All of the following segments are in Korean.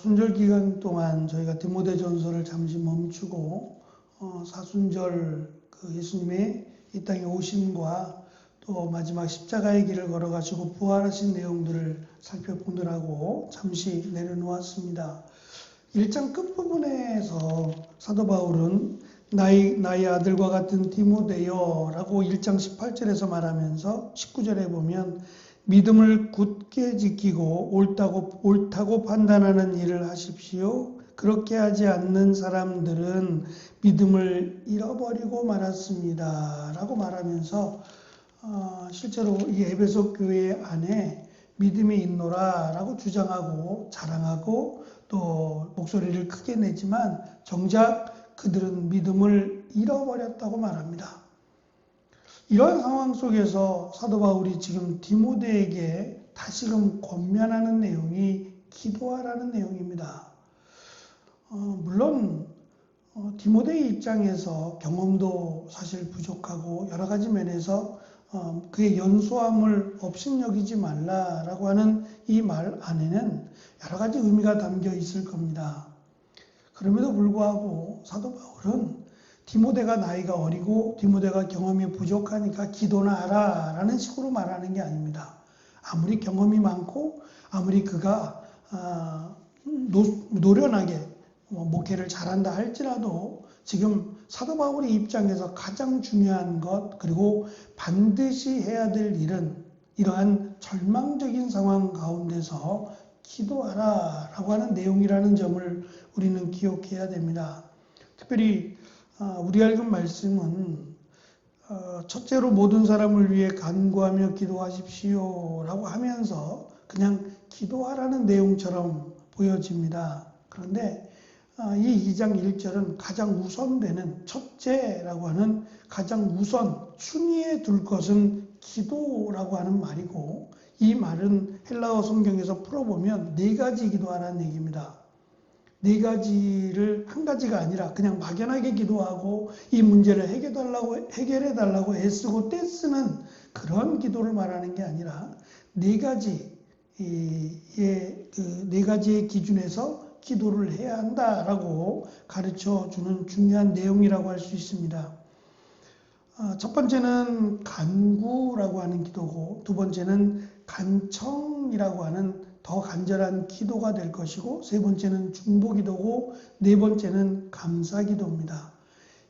사순절 기간 동안 저희가 디모데전서를 잠시 멈추고 사순절 그 예수님의 이 땅에 오심과 또 마지막 십자가의 길을 걸어가시고 부활하신 내용들을 살펴보느라고 잠시 내려놓았습니다. 1장 끝부분에서 사도 바울은 나의 아들과 같은 디모데여라고 1장 18절에서 말하면서 19절에 보면 믿음을 굳게 지키고 옳다고 판단하는 일을 하십시오. 그렇게 하지 않는 사람들은 믿음을 잃어버리고 말았습니다. 라고 말하면서 실제로 이 에베소 교회 안에 믿음이 있노라 라고 주장하고 자랑하고 또 목소리를 크게 내지만 정작 그들은 믿음을 잃어버렸다고 말합니다. 이러한 상황 속에서 사도 바울이 지금 디모데에게 다시금 권면하는 내용이 기도하라는 내용입니다. 물론 디모데의 입장에서 경험도 사실 부족하고 여러 가지 면에서 그의 연소함을 업신여기지 말라라고 하는 이 말 안에는 여러 가지 의미가 담겨 있을 겁니다. 그럼에도 불구하고 사도 바울은 디모데가 나이가 어리고 디모데가 경험이 부족하니까 기도나 하라 라는 식으로 말하는 게 아닙니다. 아무리 경험이 많고 아무리 그가 노련하게 목회를 잘한다 할지라도 지금 사도 바울의 입장에서 가장 중요한 것 그리고 반드시 해야 될 일은 이러한 절망적인 상황 가운데서 기도하라 라고 하는 내용이라는 점을 우리는 기억해야 됩니다. 특별히 우리 읽은 말씀은 첫째로 모든 사람을 위해 간구하며 기도하십시오 라고 하면서 그냥 기도하라는 내용처럼 보여집니다. 그런데 이 2장 1절은 가장 우선되는 첫째라고 하는 가장 우선 순위에 둘 것은 기도라고 하는 말이고 이 말은 헬라어 성경에서 풀어보면 4가지 기도하라는 얘기입니다. 4가지를 한 가지가 아니라 그냥 막연하게 기도하고 이 문제를 해결해달라고 애쓰고 떼쓰는 그런 기도를 말하는 게 아니라 4가지의 기준에서 기도를 해야 한다라고 가르쳐 주는 중요한 내용이라고 할 수 있습니다. 첫 번째는 간구라고 하는 기도고 두 번째는 간청이라고 하는 더 간절한 기도가 될 것이고 세 번째는 중보기도고 네 번째는 감사기도입니다.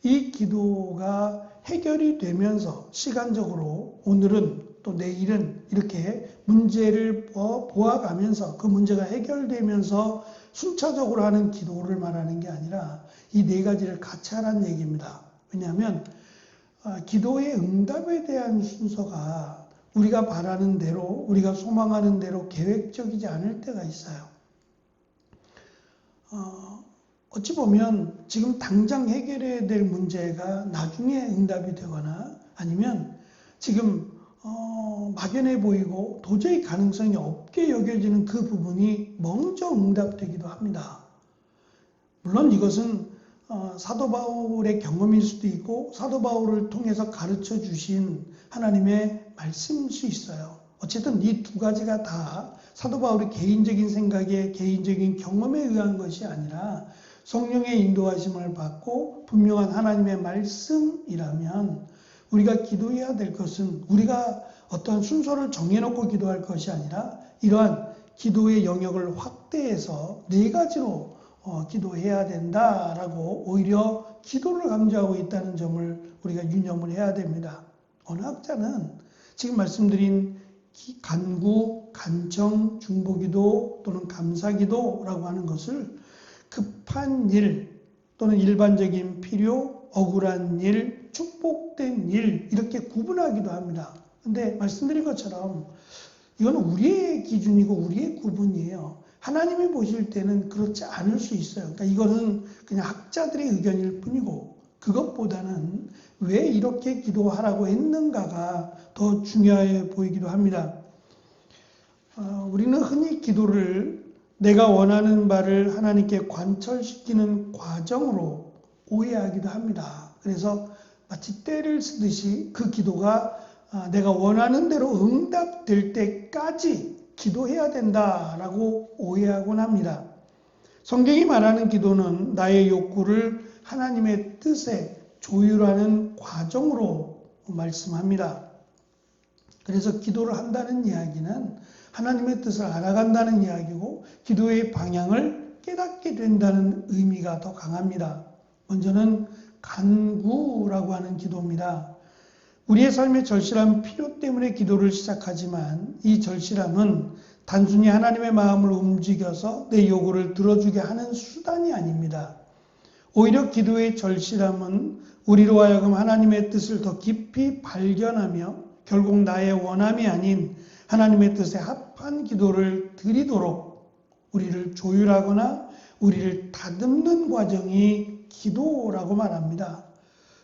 이 기도가 해결이 되면서 시간적으로 오늘은 또 내일은 이렇게 문제를 보아가면서 그 문제가 해결되면서 순차적으로 하는 기도를 말하는 게 아니라 이 4가지를 같이 하라는 얘기입니다. 왜냐하면 기도의 응답에 대한 순서가 우리가 바라는 대로 우리가 소망하는 대로 계획적이지 않을 때가 있어요. 어찌 보면 지금 당장 해결해야 될 문제가 나중에 응답이 되거나 아니면 지금 막연해 보이고 도저히 가능성이 없게 여겨지는 그 부분이 먼저 응답되기도 합니다. 물론 이것은 사도 바울의 경험일 수도 있고 사도 바울을 통해서 가르쳐 주신 하나님의 말씀일 수 있어요. 어쨌든 이 2가지가 다 사도 바울의 개인적인 생각에 개인적인 경험에 의한 것이 아니라 성령의 인도하심을 받고 분명한 하나님의 말씀이라면 우리가 기도해야 될 것은 우리가 어떤 순서를 정해놓고 기도할 것이 아니라 이러한 기도의 영역을 확대해서 4가지로 기도해야 된다라고 오히려 기도를 강조하고 있다는 점을 우리가 유념을 해야 됩니다. 어느 학자는 지금 말씀드린 간구, 간청, 중보기도 또는 감사기도라고 하는 것을 급한 일 또는 일반적인 필요, 억울한 일, 축복된 일 이렇게 구분하기도 합니다. 근데 말씀드린 것처럼 이건 우리의 기준이고 우리의 구분이에요. 하나님이 보실 때는 그렇지 않을 수 있어요. 그러니까 이거는 그냥 학자들의 의견일 뿐이고 그것보다는 왜 이렇게 기도하라고 했는가가 더 중요해 보이기도 합니다. 우리는 흔히 기도를 내가 원하는 바를 하나님께 관철시키는 과정으로 오해하기도 합니다. 그래서 마치 때를 쓰듯이 그 기도가 내가 원하는 대로 응답될 때까지 기도해야 된다라고 오해하곤 합니다. 성경이 말하는 기도는 나의 욕구를 하나님의 뜻에 조율하는 과정으로 말씀합니다. 그래서 기도를 한다는 이야기는 하나님의 뜻을 알아간다는 이야기고 기도의 방향을 깨닫게 된다는 의미가 더 강합니다. 먼저는 간구라고 하는 기도입니다. 우리의 삶의 절실한 필요 때문에 기도를 시작하지만 이 절실함은 단순히 하나님의 마음을 움직여서 내 요구를 들어주게 하는 수단이 아닙니다. 오히려 기도의 절실함은 우리로 하여금 하나님의 뜻을 더 깊이 발견하며 결국 나의 원함이 아닌 하나님의 뜻에 합한 기도를 드리도록 우리를 조율하거나 우리를 다듬는 과정이 기도라고 말합니다.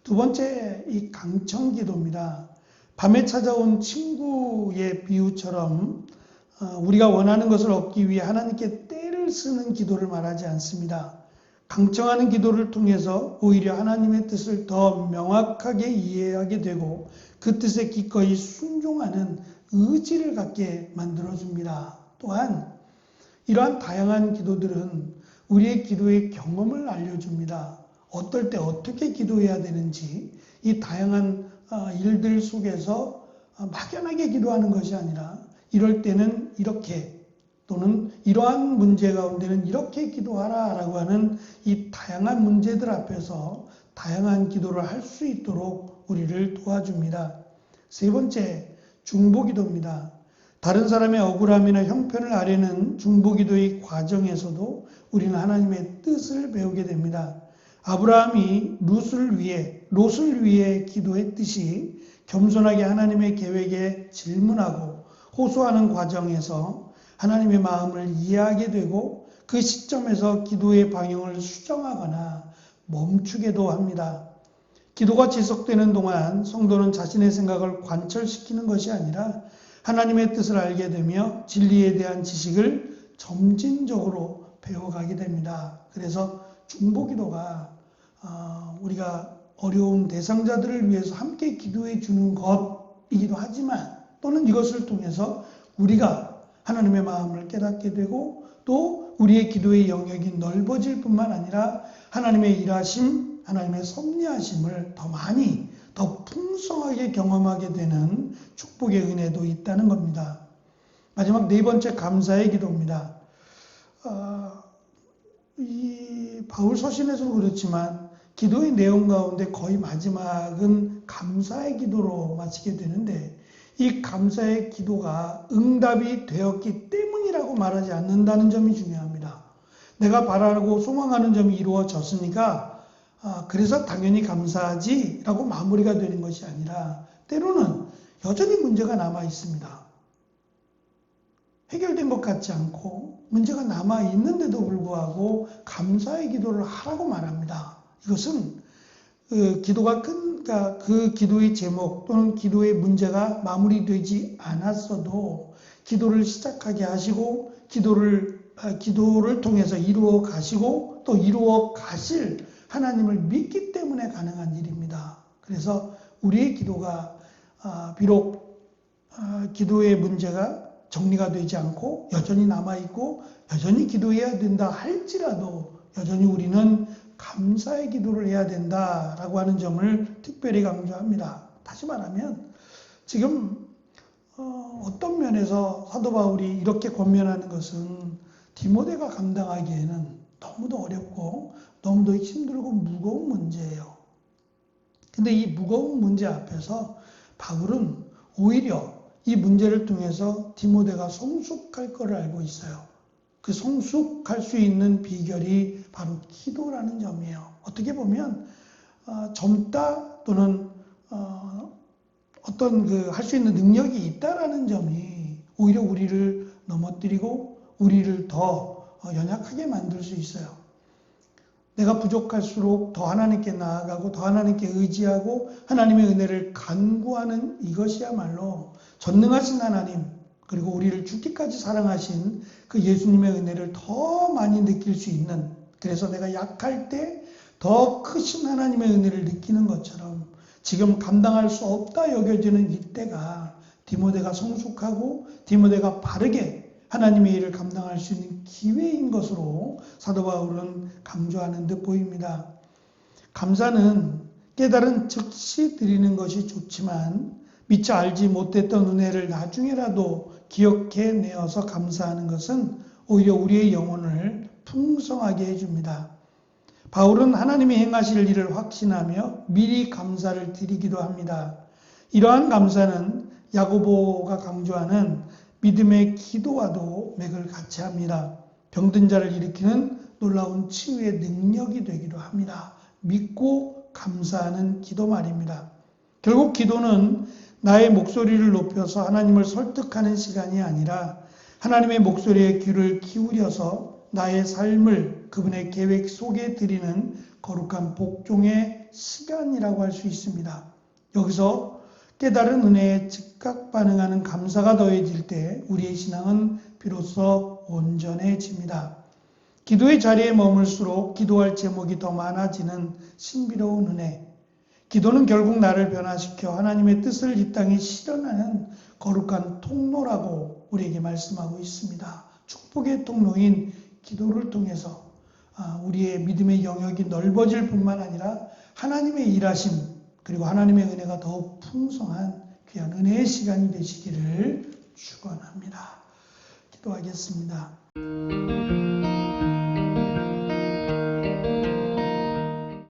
두 번째, 이 강청 기도입니다. 밤에 찾아온 친구의 비유처럼 우리가 원하는 것을 얻기 위해 하나님께 떼를 쓰는 기도를 말하지 않습니다. 강청하는 기도를 통해서 오히려 하나님의 뜻을 더 명확하게 이해하게 되고 그 뜻에 기꺼이 순종하는 의지를 갖게 만들어줍니다. 또한 이러한 다양한 기도들은 우리의 기도의 경험을 알려줍니다. 어떨 때 어떻게 기도해야 되는지 이 다양한 일들 속에서 막연하게 기도하는 것이 아니라 이럴 때는 이렇게 또는 이러한 문제 가운데는 이렇게 기도하라 라고 하는 이 다양한 문제들 앞에서 다양한 기도를 할 수 있도록 우리를 도와줍니다. 세 번째, 중보기도입니다. 다른 사람의 억울함이나 형편을 아뢰는 중보기도의 과정에서도 우리는 하나님의 뜻을 배우게 됩니다. 아브라함이 롯을 위해 기도했듯이 겸손하게 하나님의 계획에 질문하고 호소하는 과정에서 하나님의 마음을 이해하게 되고 그 시점에서 기도의 방향을 수정하거나 멈추게도 합니다. 기도가 지속되는 동안 성도는 자신의 생각을 관철시키는 것이 아니라 하나님의 뜻을 알게 되며 진리에 대한 지식을 점진적으로 배워가게 됩니다. 그래서 중보기도가 우리가 어려운 대상자들을 위해서 함께 기도해 주는 것이기도 하지만 또는 이것을 통해서 우리가 하나님의 마음을 깨닫게 되고 또 우리의 기도의 영역이 넓어질 뿐만 아니라 하나님의 일하심, 하나님의 섭리하심을 더 많이, 더 풍성하게 경험하게 되는 축복의 은혜도 있다는 겁니다. 마지막 네 번째, 감사의 기도입니다. 이 바울 서신에서도 그렇지만 기도의 내용 가운데 거의 마지막은 감사의 기도로 마치게 되는데 이 감사의 기도가 응답이 되었기 때문이라고 말하지 않는다는 점이 중요합니다. 내가 바라고 소망하는 점이 이루어졌으니까 그래서 당연히 감사하지 라고 마무리가 되는 것이 아니라 때로는 여전히 문제가 남아 있습니다. 해결된 것 같지 않고 문제가 남아 있는데도 불구하고 감사의 기도를 하라고 말합니다. 이것은 기도가 그러니까 그 기도의 제목 또는 기도의 문제가 마무리되지 않았어도 기도를 시작하게 하시고 기도를 통해서 이루어 가시고 또 이루어 가실 하나님을 믿기 때문에 가능한 일입니다. 그래서 우리의 기도가 비록 기도의 문제가 정리가 되지 않고 여전히 남아있고 여전히 기도해야 된다 할지라도 여전히 우리는 감사의 기도를 해야 된다라고 하는 점을 특별히 강조합니다. 다시 말하면 지금 어떤 면에서 사도 바울이 이렇게 권면하는 것은 디모데가 감당하기에는 너무도 어렵고 너무도 힘들고 무거운 문제예요. 근데 이 무거운 문제 앞에서 바울은 오히려 이 문제를 통해서 디모데가 성숙할 것을 알고 있어요. 그 성숙할 수 있는 비결이 바로 기도라는 점이에요. 어떻게 보면 젊다 또는 어떤 할 수 있는 능력이 있다라는 점이 오히려 우리를 넘어뜨리고 우리를 더 연약하게 만들 수 있어요. 내가 부족할수록 더 하나님께 나아가고 더 하나님께 의지하고 하나님의 은혜를 간구하는 이것이야말로 전능하신 하나님 그리고 우리를 죽기까지 사랑하신 그 예수님의 은혜를 더 많이 느낄 수 있는 그래서 내가 약할 때 더 크신 하나님의 은혜를 느끼는 것처럼 지금 감당할 수 없다 여겨지는 이때가 디모데가 성숙하고 디모데가 바르게 하나님의 일을 감당할 수 있는 기회인 것으로 사도 바울은 강조하는 듯 보입니다. 감사는 깨달은 즉시 드리는 것이 좋지만 미처 알지 못했던 은혜를 나중에라도 기억해내어서 감사하는 것은 오히려 우리의 영혼을 풍성하게 해줍니다. 바울은 하나님이 행하실 일을 확신하며 미리 감사를 드리기도 합니다. 이러한 감사는 야고보가 강조하는 믿음의 기도와도 맥을 같이 합니다. 병든 자를 일으키는 놀라운 치유의 능력이 되기도 합니다. 믿고 감사하는 기도 말입니다. 결국 기도는 나의 목소리를 높여서 하나님을 설득하는 시간이 아니라 하나님의 목소리에 귀를 기울여서 나의 삶을 그분의 계획 속에 드리는 거룩한 복종의 시간이라고 할 수 있습니다. 여기서 깨달은 은혜에 즉각 반응하는 감사가 더해질 때 우리의 신앙은 비로소 온전해집니다. 기도의 자리에 머물수록 기도할 제목이 더 많아지는 신비로운 은혜. 기도는 결국 나를 변화시켜 하나님의 뜻을 이 땅에 실현하는 거룩한 통로라고 우리에게 말씀하고 있습니다. 축복의 통로인 기도를 통해서 우리의 믿음의 영역이 넓어질 뿐만 아니라 하나님의 일하심 그리고 하나님의 은혜가 더욱 풍성한 귀한 은혜의 시간이 되시기를 축원합니다. 기도하겠습니다.